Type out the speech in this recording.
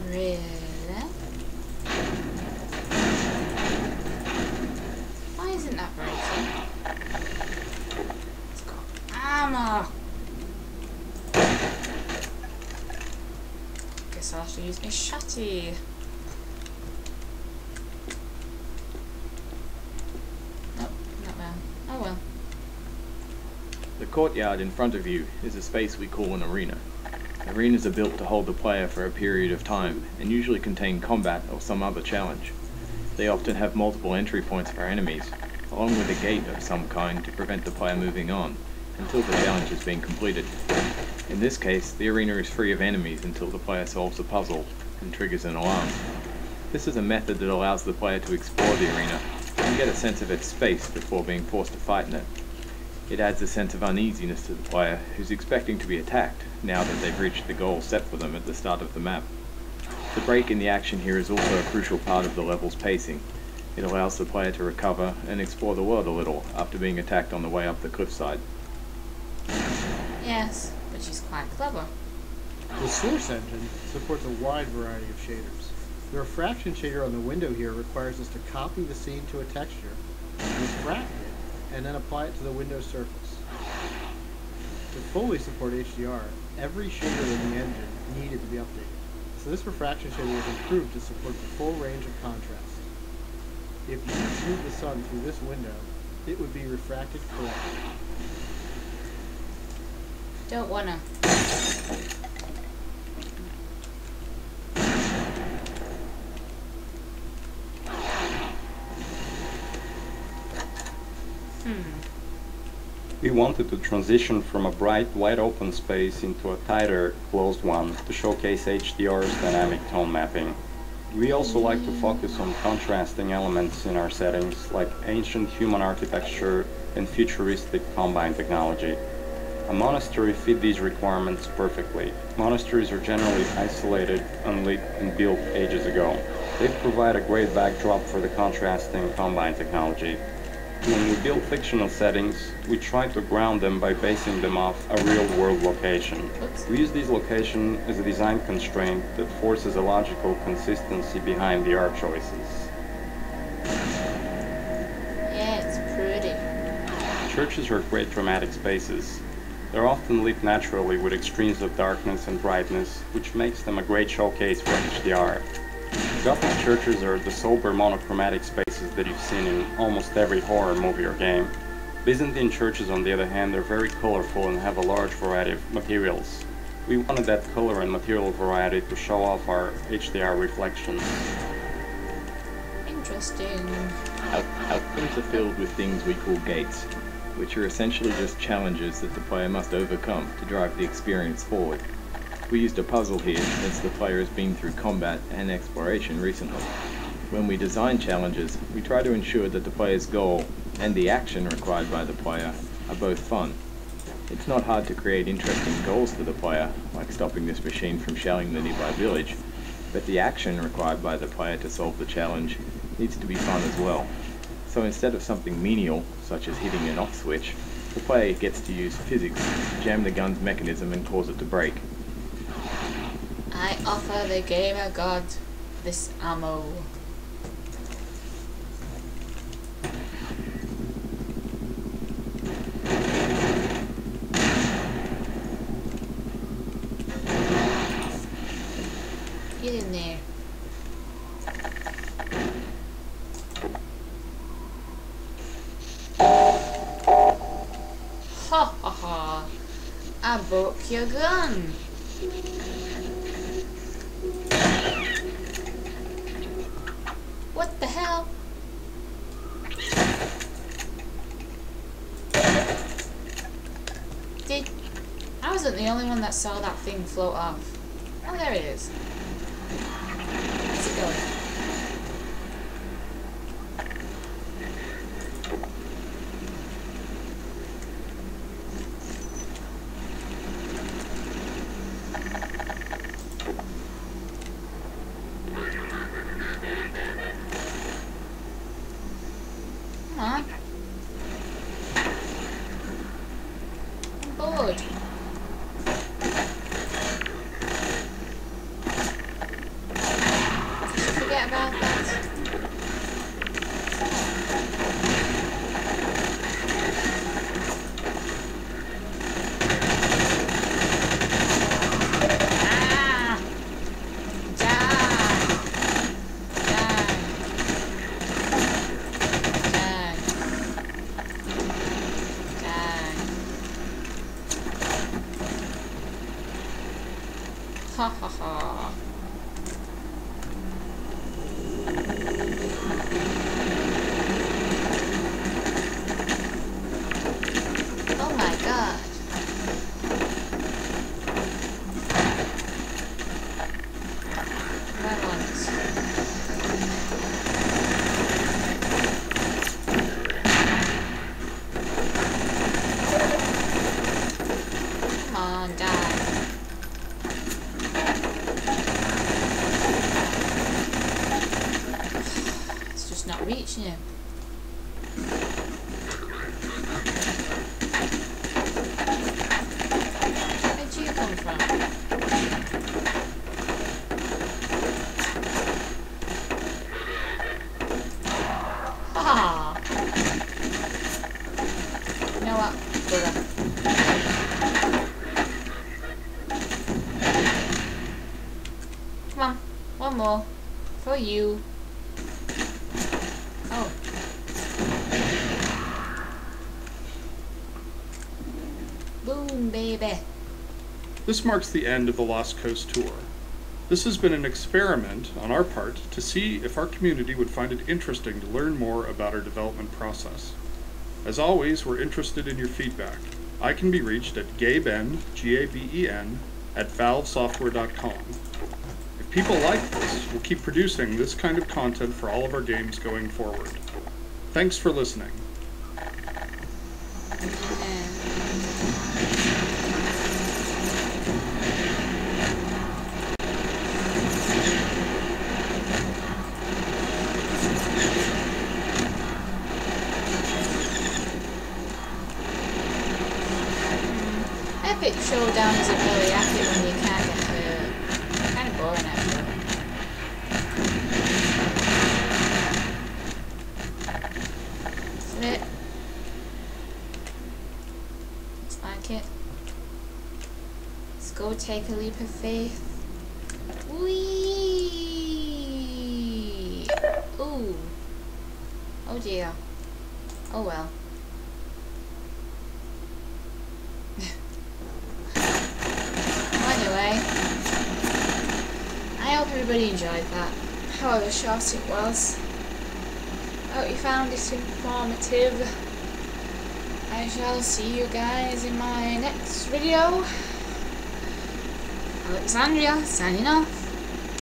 Really? Why isn't that breaking? It's got armor! Guess I'll have to use my shutty. Nope, not there. Oh well. The courtyard in front of you is a space we call an arena. Arenas are built to hold the player for a period of time, and usually contain combat or some other challenge. They often have multiple entry points for enemies, along with a gate of some kind to prevent the player moving on, until the challenge has been completed. In this case, the arena is free of enemies until the player solves a puzzle and triggers an alarm. This is a method that allows the player to explore the arena and get a sense of its space before being forced to fight in it. It adds a sense of uneasiness to the player, who's expecting to be attacked now that they've reached the goal set for them at the start of the map. The break in the action here is also a crucial part of the level's pacing. It allows the player to recover and explore the world a little after being attacked on the way up the cliffside. Yes, but she's quite clever. The Source engine supports a wide variety of shaders. The refraction shader on the window here requires us to copy the scene to a texture, refract it, and then apply it to the window surface. To fully support HDR, every shader in the engine needed to be updated. So this refraction shader was improved to support the full range of contrast. If you viewed the sun through this window, it would be refracted correctly. Don't wanna. We wanted to transition from a bright, wide-open space into a tighter, closed one to showcase HDR's dynamic tone mapping. We also like to focus on contrasting elements in our settings, like ancient human architecture and futuristic combine technology. A monastery fit these requirements perfectly. Monasteries are generally isolated, unlit, and built ages ago. They provide a great backdrop for the contrasting combine technology. When we build fictional settings, we try to ground them by basing them off a real-world location. We use these locations as a design constraint that forces a logical consistency behind the art choices. Yeah, it's pretty. Churches are great dramatic spaces. They're often lit naturally with extremes of darkness and brightness, which makes them a great showcase for HDR. Gothic churches are the sober monochromatic spaces that you've seen in almost every horror movie or game. Byzantine churches, on the other hand, are very colorful and have a large variety of materials. We wanted that color and material variety to show off our HDR reflections. Interesting. Our games are filled with things we call gates, which are essentially just challenges that the player must overcome to drive the experience forward. We used a puzzle here since the player has been through combat and exploration recently. When we design challenges, we try to ensure that the player's goal and the action required by the player are both fun. It's not hard to create interesting goals for the player, like stopping this machine from shelling the nearby village, but the action required by the player to solve the challenge needs to be fun as well. So instead of something menial, such as hitting an off switch, the player gets to use physics, jam the gun's mechanism and cause it to break. I offer the gamer god this ammo. Get in there. Ha ha ha! I broke your gun! What the hell? I wasn't the only one that saw that thing float off. Oh, there it is. Where's it going? Come on. I'm bored. Ha ha ha. Oh my god. Right ones. Come on, die. It's just not reaching him. Where'd you come from? Ha! You know what? Bugger. Come on, one more. For you. Oh. Boom, baby. This marks the end of the Lost Coast tour. This has been an experiment on our part to see if our community would find it interesting to learn more about our development process. As always, we're interested in your feedback. I can be reached at gaben, G-A-B-E-N, @valvesoftware.com. If people like this, we'll keep producing this kind of content for all of our games going forward. Thanks for listening. Epic Showdown isn't really epic when you can't get hurt. Kind of boring actually. Isn't it? Looks like it. Let's go take a leap of faith. Whee! Ooh. Oh dear. Oh well. Anyway, I hope everybody enjoyed that, however short it was. I hope you found it informative. I shall see you guys in my next video. Alexandria, signing off.